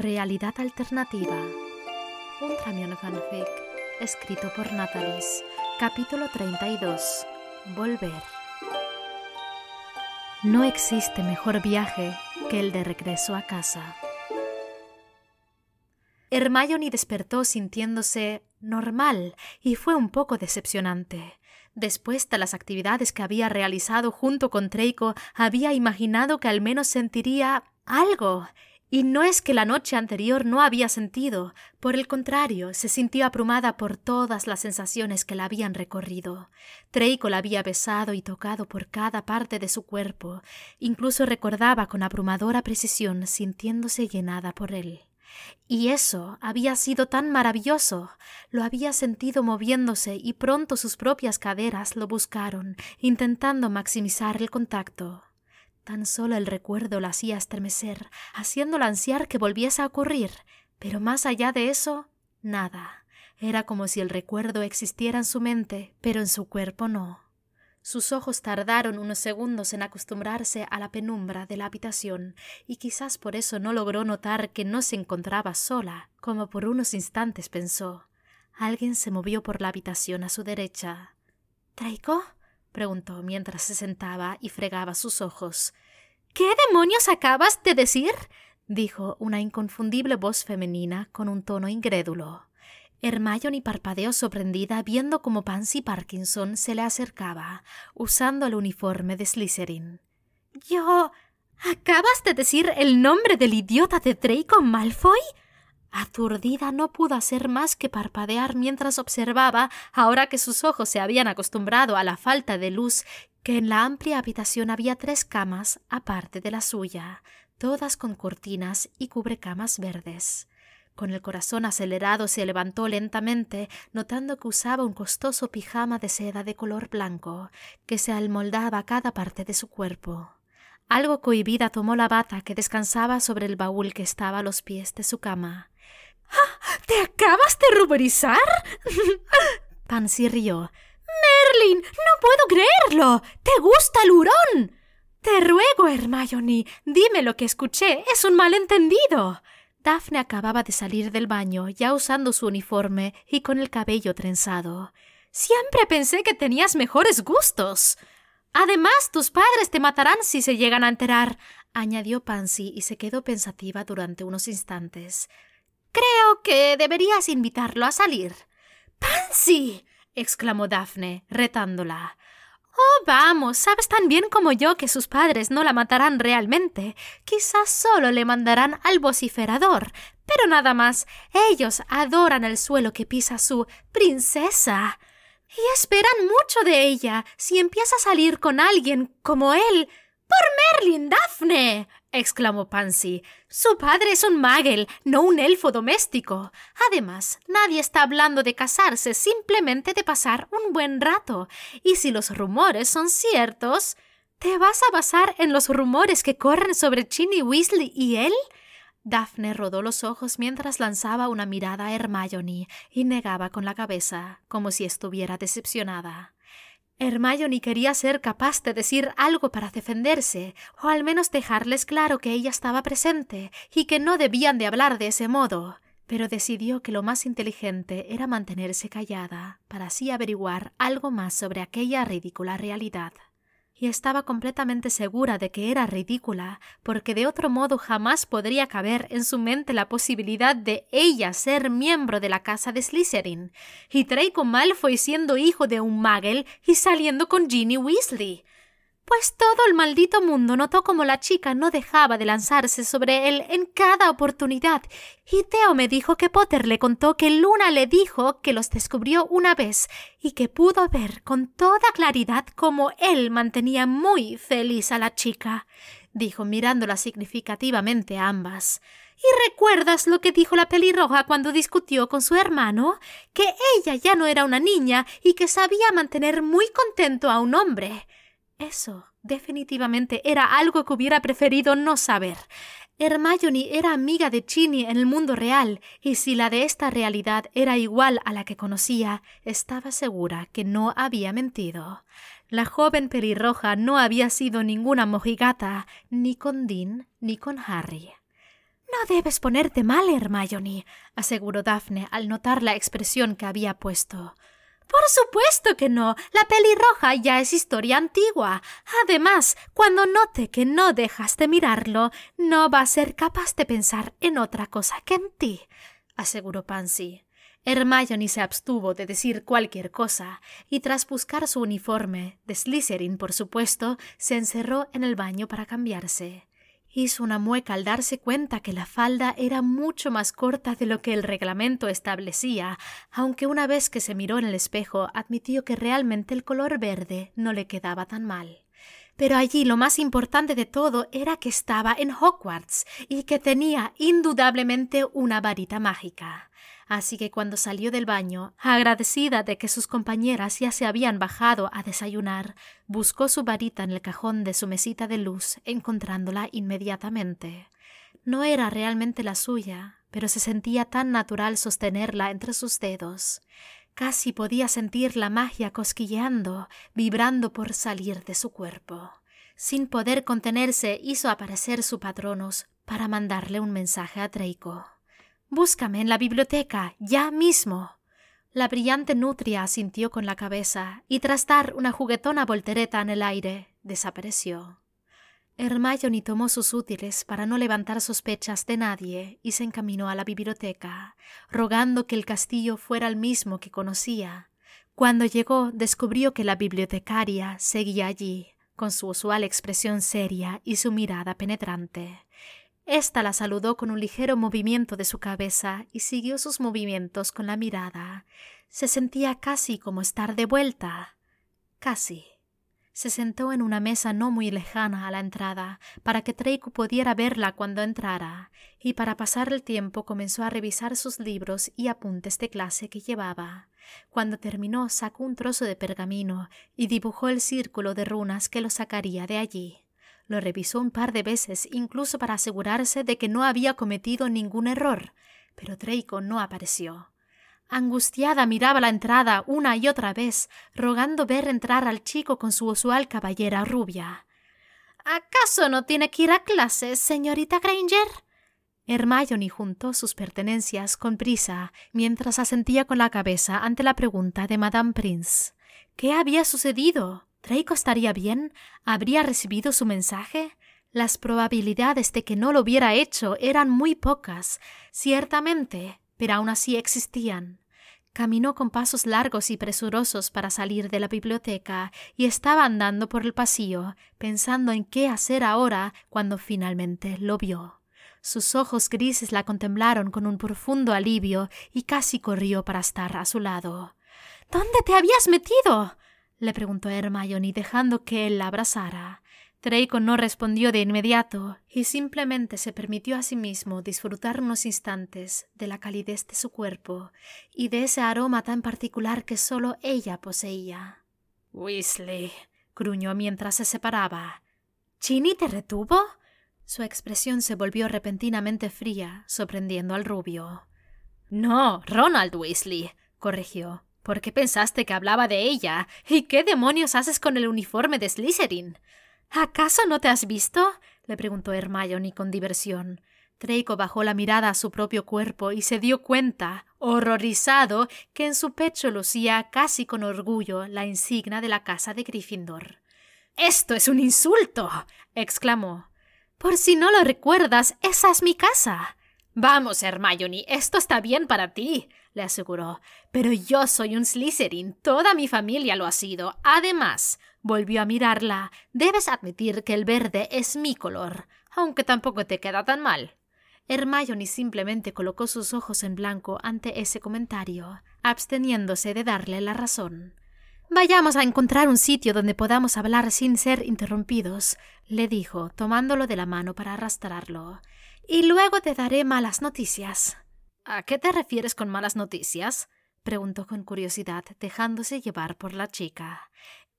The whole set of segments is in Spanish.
Realidad alternativa. Un Tramión fanfic, escrito por Natalis. Capítulo 32. Volver. No existe mejor viaje que el de regreso a casa. Hermione despertó sintiéndose normal y fue un poco decepcionante. Después de las actividades que había realizado junto con Draco, había imaginado que al menos sentiría algo. Y no es que la noche anterior no había sentido, por el contrario, se sintió abrumada por todas las sensaciones que la habían recorrido. Draco la había besado y tocado por cada parte de su cuerpo, incluso recordaba con abrumadora precisión sintiéndose llenada por él. Y eso había sido tan maravilloso. Lo había sentido moviéndose y pronto sus propias caderas lo buscaron, intentando maximizar el contacto. Tan solo el recuerdo la hacía estremecer, haciéndola ansiar que volviese a ocurrir, pero más allá de eso, nada. Era como si el recuerdo existiera en su mente, pero en su cuerpo no. Sus ojos tardaron unos segundos en acostumbrarse a la penumbra de la habitación, y quizás por eso no logró notar que no se encontraba sola, como por unos instantes pensó. Alguien se movió por la habitación a su derecha. ¿Draco? Preguntó mientras se sentaba y fregaba sus ojos. ¿Qué demonios acabas de decir? Dijo una inconfundible voz femenina con un tono incrédulo. Hermione parpadeó sorprendida viendo cómo Pansy Parkinson se le acercaba, usando el uniforme de Slytherin. ¿Acabas de decir el nombre del idiota de Draco Malfoy? Aturdida no pudo hacer más que parpadear mientras observaba, ahora que sus ojos se habían acostumbrado a la falta de luz, que en la amplia habitación había 3 camas aparte de la suya, todas con cortinas y cubrecamas verdes. Con el corazón acelerado se levantó lentamente, notando que usaba un costoso pijama de seda de color blanco, que se almoldaba a cada parte de su cuerpo. Algo cohibida tomó la bata que descansaba sobre el baúl que estaba a los pies de su cama. ¿Te acabas de ruborizar? Pansy rió. ¡Merlin! ¡No puedo creerlo! ¡Te gusta el hurón! Te ruego, Hermione, dime lo que escuché. Es un malentendido. Daphne acababa de salir del baño, ya usando su uniforme y con el cabello trenzado. Siempre pensé que tenías mejores gustos. Además, tus padres te matarán si se llegan a enterar, añadió Pansy y se quedó pensativa durante unos instantes. Creo que deberías invitarlo a salir. ¡Pansy! Exclamó Daphne, retándola. Oh, vamos, sabes tan bien como yo que sus padres no la matarán realmente. Quizás solo le mandarán al vociferador, pero nada más. Ellos adoran el suelo que pisa su princesa. Y esperan mucho de ella si empieza a salir con alguien como él. ¡Por Merlin, Daphne! Exclamó Pansy. Su padre es un Muggle, no un elfo doméstico. Además, nadie está hablando de casarse, simplemente de pasar un buen rato. Y si los rumores son ciertos, ¿te vas a basar en los rumores que corren sobre Ginny Weasley y él? Daphne rodó los ojos mientras lanzaba una mirada a Hermione y negaba con la cabeza, como si estuviera decepcionada. Hermione quería ser capaz de decir algo para defenderse, o al menos dejarles claro que ella estaba presente y que no debían de hablar de ese modo, pero decidió que lo más inteligente era mantenerse callada, para así averiguar algo más sobre aquella ridícula realidad. Y estaba completamente segura de que era ridícula, porque de otro modo jamás podría caber en su mente la posibilidad de ella ser miembro de la casa de Slytherin, y Draco Malfoy siendo hijo de un Muggle y saliendo con Ginny Weasley. Pues todo el maldito mundo notó cómo la chica no dejaba de lanzarse sobre él en cada oportunidad, y Theo me dijo que Potter le contó que Luna le dijo que los descubrió una vez y que pudo ver con toda claridad cómo él mantenía muy feliz a la chica, dijo mirándola significativamente a ambas. ¿Y recuerdas lo que dijo la pelirroja cuando discutió con su hermano? Que ella ya no era una niña y que sabía mantener muy contento a un hombre. Eso definitivamente era algo que hubiera preferido no saber. Hermione era amiga de Ginny en el mundo real, y si la de esta realidad era igual a la que conocía, estaba segura que no había mentido. La joven pelirroja no había sido ninguna mojigata, ni con Dean ni con Harry. No debes ponerte mal, Hermione, aseguró Daphne al notar la expresión que había puesto. Por supuesto que no. La pelirroja ya es historia antigua. Además, cuando note que no dejas de mirarlo, no va a ser capaz de pensar en otra cosa que en ti, aseguró Pansy. Hermione se abstuvo de decir cualquier cosa y tras buscar su uniforme, de Slytherin por supuesto, se encerró en el baño para cambiarse. Hizo una mueca al darse cuenta que la falda era mucho más corta de lo que el reglamento establecía, aunque una vez que se miró en el espejo admitió que realmente el color verde no le quedaba tan mal. Pero allí lo más importante de todo era que estaba en Hogwarts y que tenía indudablemente una varita mágica. Así que cuando salió del baño, agradecida de que sus compañeras ya se habían bajado a desayunar, buscó su varita en el cajón de su mesita de luz, encontrándola inmediatamente. No era realmente la suya, pero se sentía tan natural sostenerla entre sus dedos. Casi podía sentir la magia cosquilleando, vibrando por salir de su cuerpo. Sin poder contenerse, hizo aparecer su Patronus para mandarle un mensaje a Draco. «Búscame en la biblioteca, ya mismo». La brillante nutria asintió con la cabeza y tras dar una juguetona voltereta en el aire, desapareció. Hermione tomó sus útiles para no levantar sospechas de nadie y se encaminó a la biblioteca, rogando que el castillo fuera el mismo que conocía. Cuando llegó, descubrió que la bibliotecaria seguía allí, con su usual expresión seria y su mirada penetrante. Esta la saludó con un ligero movimiento de su cabeza y siguió sus movimientos con la mirada. Se sentía casi como estar de vuelta. Casi. Se sentó en una mesa no muy lejana a la entrada, para que Draco pudiera verla cuando entrara, y para pasar el tiempo comenzó a revisar sus libros y apuntes de clase que llevaba. Cuando terminó, sacó un trozo de pergamino y dibujó el círculo de runas que lo sacaría de allí. Lo revisó un par de veces, incluso para asegurarse de que no había cometido ningún error, pero Draco no apareció. Angustiada miraba la entrada una y otra vez, rogando ver entrar al chico con su usual cabellera rubia. ¿Acaso no tiene que ir a clases, señorita Granger? Hermione juntó sus pertenencias con prisa, mientras asentía con la cabeza ante la pregunta de Madame Prince. ¿Qué había sucedido? ¿Draco estaría bien? ¿Habría recibido su mensaje? Las probabilidades de que no lo hubiera hecho eran muy pocas, ciertamente, pero aún así existían. Caminó con pasos largos y presurosos para salir de la biblioteca y estaba andando por el pasillo, pensando en qué hacer ahora cuando finalmente lo vio. Sus ojos grises la contemplaron con un profundo alivio y casi corrió para estar a su lado. ¿Dónde te habías metido?, le preguntó Hermione dejando que él la abrazara. Draco no respondió de inmediato y simplemente se permitió a sí mismo disfrutar unos instantes de la calidez de su cuerpo y de ese aroma tan particular que solo ella poseía. «Weasley», gruñó mientras se separaba. «¿Ginny te retuvo?» Su expresión se volvió repentinamente fría, sorprendiendo al rubio. «No, Ronald Weasley», corrigió. «¿Por qué pensaste que hablaba de ella? ¿Y qué demonios haces con el uniforme de Slytherin?» «¿Acaso no te has visto?», le preguntó Hermione con diversión. Draco bajó la mirada a su propio cuerpo y se dio cuenta, horrorizado, que en su pecho lucía casi con orgullo la insignia de la casa de Gryffindor. «¡Esto es un insulto!», exclamó. «Por si no lo recuerdas, esa es mi casa». «Vamos, Hermione, esto está bien para ti», le aseguró. «Pero yo soy un Slytherin, toda mi familia lo ha sido. Además», volvió a mirarla, «debes admitir que el verde es mi color, aunque tampoco te queda tan mal». Hermione simplemente colocó sus ojos en blanco ante ese comentario, absteniéndose de darle la razón. «Vayamos a encontrar un sitio donde podamos hablar sin ser interrumpidos», le dijo, tomándolo de la mano para arrastrarlo. «Y luego te daré malas noticias». «¿A qué te refieres con malas noticias?», preguntó con curiosidad, dejándose llevar por la chica.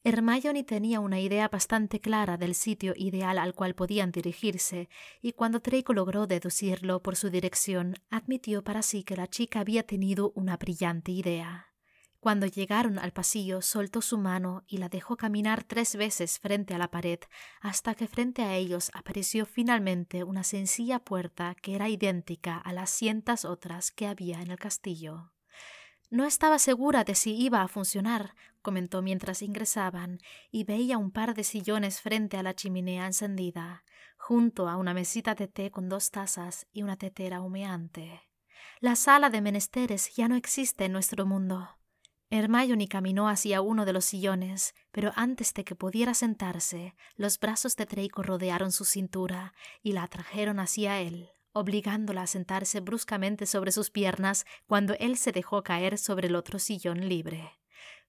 Hermione tenía una idea bastante clara del sitio ideal al cual podían dirigirse, y cuando Draco logró deducirlo por su dirección, admitió para sí que la chica había tenido una brillante idea. Cuando llegaron al pasillo, soltó su mano y la dejó caminar 3 veces frente a la pared, hasta que frente a ellos apareció finalmente una sencilla puerta que era idéntica a las cientos otras que había en el castillo. No estaba segura de si iba a funcionar, comentó mientras ingresaban, y veía un par de sillones frente a la chimenea encendida, junto a una mesita de té con 2 tazas y una tetera humeante. La sala de menesteres ya no existe en nuestro mundo. Hermione caminó hacia uno de los sillones, pero antes de que pudiera sentarse, los brazos de Draco rodearon su cintura y la atrajeron hacia él, obligándola a sentarse bruscamente sobre sus piernas cuando él se dejó caer sobre el otro sillón libre.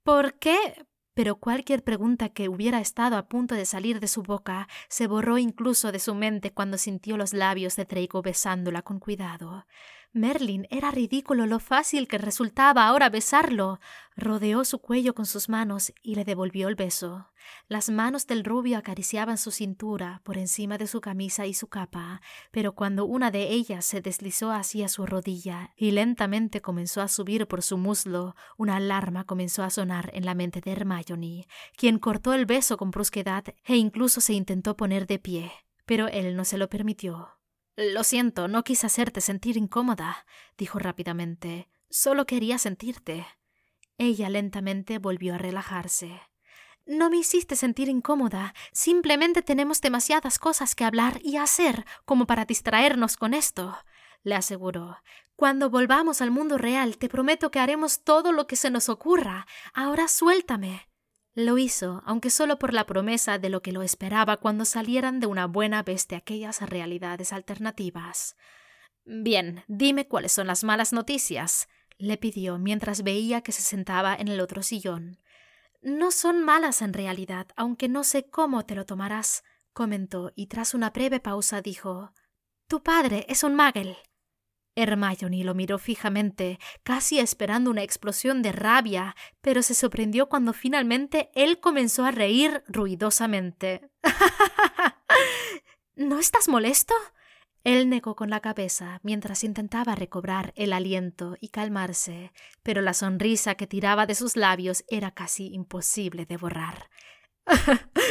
¿Por qué? Pero cualquier pregunta que hubiera estado a punto de salir de su boca se borró incluso de su mente cuando sintió los labios de Draco besándola con cuidado. Merlin, era ridículo lo fácil que resultaba ahora besarlo. Rodeó su cuello con sus manos y le devolvió el beso. Las manos del rubio acariciaban su cintura por encima de su camisa y su capa, pero cuando una de ellas se deslizó hacia su rodilla y lentamente comenzó a subir por su muslo, una alarma comenzó a sonar en la mente de Hermione, quien cortó el beso con brusquedad e incluso se intentó poner de pie, pero él no se lo permitió. «Lo siento, no quise hacerte sentir incómoda», dijo rápidamente. «Solo quería sentirte». Ella lentamente volvió a relajarse. «No me hiciste sentir incómoda. Simplemente tenemos demasiadas cosas que hablar y hacer como para distraernos con esto», le aseguró. «Cuando volvamos al mundo real, te prometo que haremos todo lo que se nos ocurra. Ahora suéltame». Lo hizo, aunque solo por la promesa de lo que lo esperaba cuando salieran de una buena vez de aquellas realidades alternativas. «Bien, dime cuáles son las malas noticias», le pidió mientras veía que se sentaba en el otro sillón. «No son malas en realidad, aunque no sé cómo te lo tomarás», comentó, y tras una breve pausa dijo: «Tu padre es un Muggle». Hermione lo miró fijamente, casi esperando una explosión de rabia, pero se sorprendió cuando finalmente él comenzó a reír ruidosamente. «¿No estás molesto?», él negó con la cabeza mientras intentaba recobrar el aliento y calmarse, pero la sonrisa que tiraba de sus labios era casi imposible de borrar.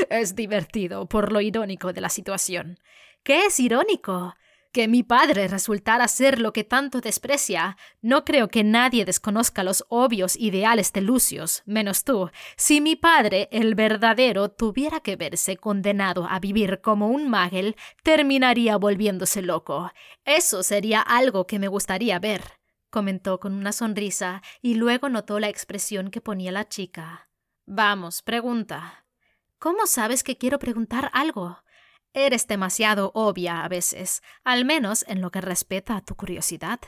«Es divertido por lo irónico de la situación». «¿Qué es irónico?». «Que mi padre resultara ser lo que tanto desprecia. No creo que nadie desconozca los obvios ideales de Lucius, menos tú. Si mi padre, el verdadero, tuviera que verse condenado a vivir como un Muggle, terminaría volviéndose loco. Eso sería algo que me gustaría ver», comentó con una sonrisa, y luego notó la expresión que ponía la chica. «Vamos, pregunta». «¿Cómo sabes que quiero preguntar algo?» «Eres demasiado obvia a veces, al menos en lo que respecta a tu curiosidad».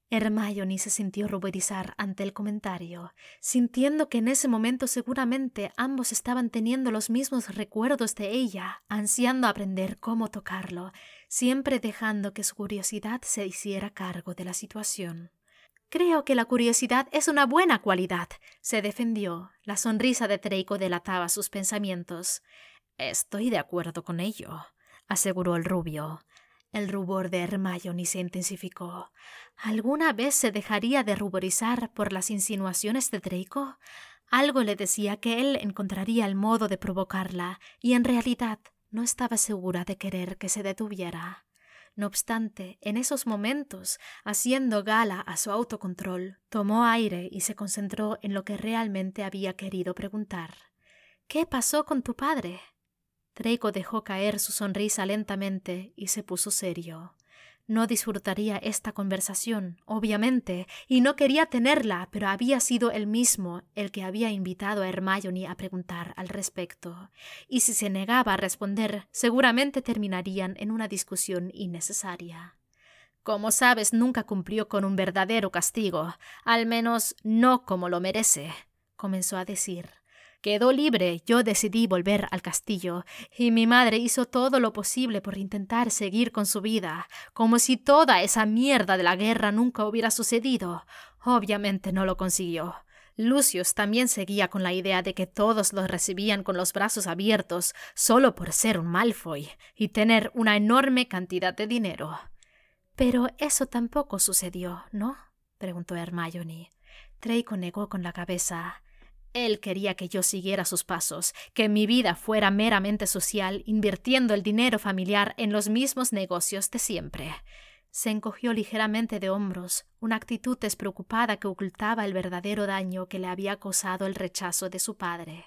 Hermione se sintió ruborizar ante el comentario, sintiendo que en ese momento seguramente ambos estaban teniendo los mismos recuerdos de ella, ansiando aprender cómo tocarlo, siempre dejando que su curiosidad se hiciera cargo de la situación. «Creo que la curiosidad es una buena cualidad», se defendió. La sonrisa de Draco delataba sus pensamientos. «Estoy de acuerdo con ello», aseguró el rubio. El rubor de Hermione se intensificó. ¿Alguna vez se dejaría de ruborizar por las insinuaciones de Draco? Algo le decía que él encontraría el modo de provocarla, y en realidad no estaba segura de querer que se detuviera. No obstante, en esos momentos, haciendo gala a su autocontrol, tomó aire y se concentró en lo que realmente había querido preguntar. «¿Qué pasó con tu padre?» Draco dejó caer su sonrisa lentamente y se puso serio. No disfrutaría esta conversación, obviamente, y no quería tenerla, pero había sido él mismo el que había invitado a Hermione a preguntar al respecto, y si se negaba a responder, seguramente terminarían en una discusión innecesaria. «Como sabes, nunca cumplió con un verdadero castigo, al menos no como lo merece», comenzó a decir. «Quedó libre, yo decidí volver al castillo, y mi madre hizo todo lo posible por intentar seguir con su vida, como si toda esa mierda de la guerra nunca hubiera sucedido. Obviamente no lo consiguió. Lucius también seguía con la idea de que todos lo recibían con los brazos abiertos solo por ser un Malfoy y tener una enorme cantidad de dinero». «Pero eso tampoco sucedió, ¿no?», preguntó Hermione. Draco negó con la cabeza. Él quería que yo siguiera sus pasos, que mi vida fuera meramente social, invirtiendo el dinero familiar en los mismos negocios de siempre. Se encogió ligeramente de hombros, una actitud despreocupada que ocultaba el verdadero daño que le había causado el rechazo de su padre.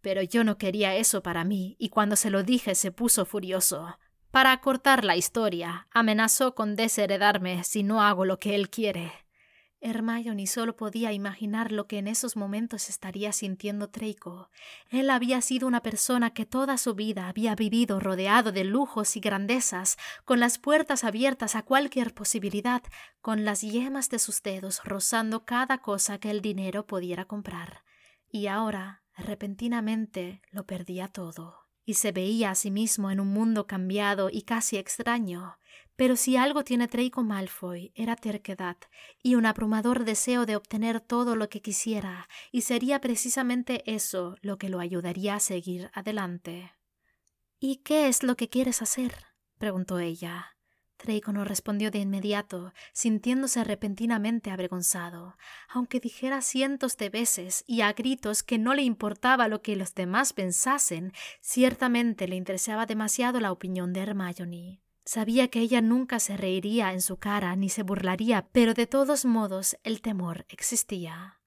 Pero yo no quería eso para mí, y cuando se lo dije se puso furioso. Para acortar la historia, amenazó con desheredarme si no hago lo que él quiere. Hermione solo podía imaginar lo que en esos momentos estaría sintiendo Draco. Él había sido una persona que toda su vida había vivido rodeado de lujos y grandezas, con las puertas abiertas a cualquier posibilidad, con las yemas de sus dedos rozando cada cosa que el dinero pudiera comprar. Y ahora, repentinamente, lo perdía todo. Y se veía a sí mismo en un mundo cambiado y casi extraño. Pero si algo tiene Draco Malfoy era terquedad y un abrumador deseo de obtener todo lo que quisiera, y sería precisamente eso lo que lo ayudaría a seguir adelante. —¿Y qué es lo que quieres hacer? —preguntó ella. Draco no respondió de inmediato, sintiéndose repentinamente avergonzado, aunque dijera cientos de veces y a gritos que no le importaba lo que los demás pensasen. Ciertamente le interesaba demasiado la opinión de Hermione. Sabía que ella nunca se reiría en su cara ni se burlaría, pero de todos modos el temor existía.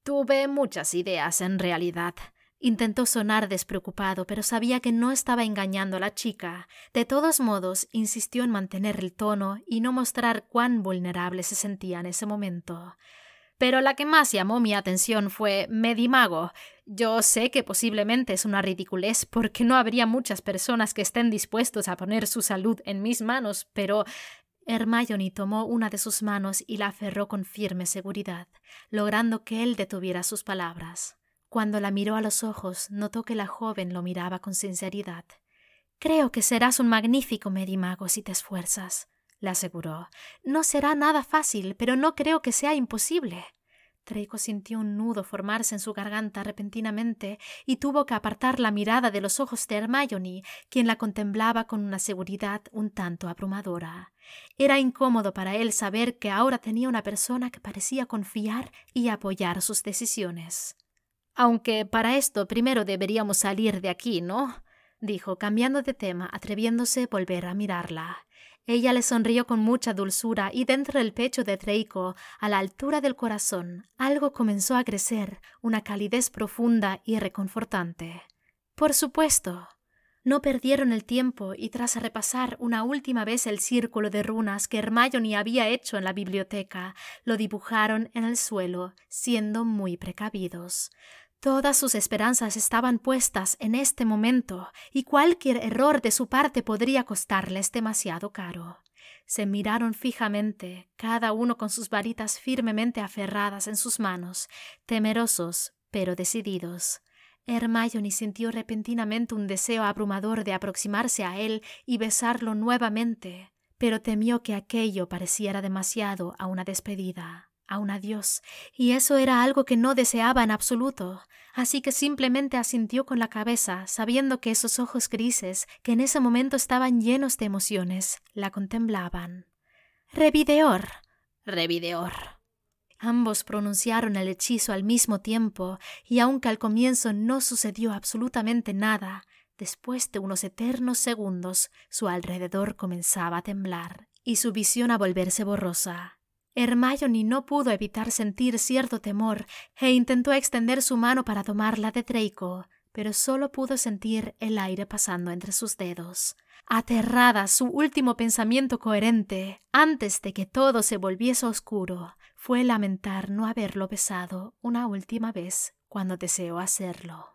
Tuve muchas ideas en realidad. Intentó sonar despreocupado, pero sabía que no estaba engañando a la chica. De todos modos, insistió en mantener el tono y no mostrar cuán vulnerable se sentía en ese momento. Pero la que más llamó mi atención fue Medimago. Yo sé que posiblemente es una ridiculez porque no habría muchas personas que estén dispuestos a poner su salud en mis manos, pero... Hermione tomó una de sus manos y la aferró con firme seguridad, logrando que él detuviera sus palabras. Cuando la miró a los ojos, notó que la joven lo miraba con sinceridad. «Creo que serás un magnífico Medimago si te esfuerzas», le aseguró. «No será nada fácil, pero no creo que sea imposible». Draco sintió un nudo formarse en su garganta repentinamente y tuvo que apartar la mirada de los ojos de Hermione, quien la contemplaba con una seguridad un tanto abrumadora. Era incómodo para él saber que ahora tenía una persona que parecía confiar y apoyar sus decisiones. «Aunque para esto primero deberíamos salir de aquí, ¿no?», dijo, cambiando de tema, atreviéndose a volver a mirarla. Ella le sonrió con mucha dulzura y dentro del pecho de Draco, a la altura del corazón, algo comenzó a crecer, una calidez profunda y reconfortante. «Por supuesto». No perdieron el tiempo y tras repasar una última vez el círculo de runas que Hermione había hecho en la biblioteca, lo dibujaron en el suelo, siendo muy precavidos. Todas sus esperanzas estaban puestas en este momento, y cualquier error de su parte podría costarles demasiado caro. Se miraron fijamente, cada uno con sus varitas firmemente aferradas en sus manos, temerosos pero decididos. Hermione sintió repentinamente un deseo abrumador de aproximarse a él y besarlo nuevamente, pero temió que aquello pareciera demasiado a una despedida, a un adiós, y eso era algo que no deseaba en absoluto, así que simplemente asintió con la cabeza, sabiendo que esos ojos grises, que en ese momento estaban llenos de emociones, la contemplaban. «Revideor». «Revideor». Ambos pronunciaron el hechizo al mismo tiempo, y aunque al comienzo no sucedió absolutamente nada, después de unos eternos segundos, su alrededor comenzaba a temblar, y su visión a volverse borrosa. Hermione no pudo evitar sentir cierto temor e intentó extender su mano para tomarla de Draco, pero solo pudo sentir el aire pasando entre sus dedos. Aterrada, su último pensamiento coherente, antes de que todo se volviese oscuro, fue lamentar no haberlo besado una última vez cuando deseó hacerlo.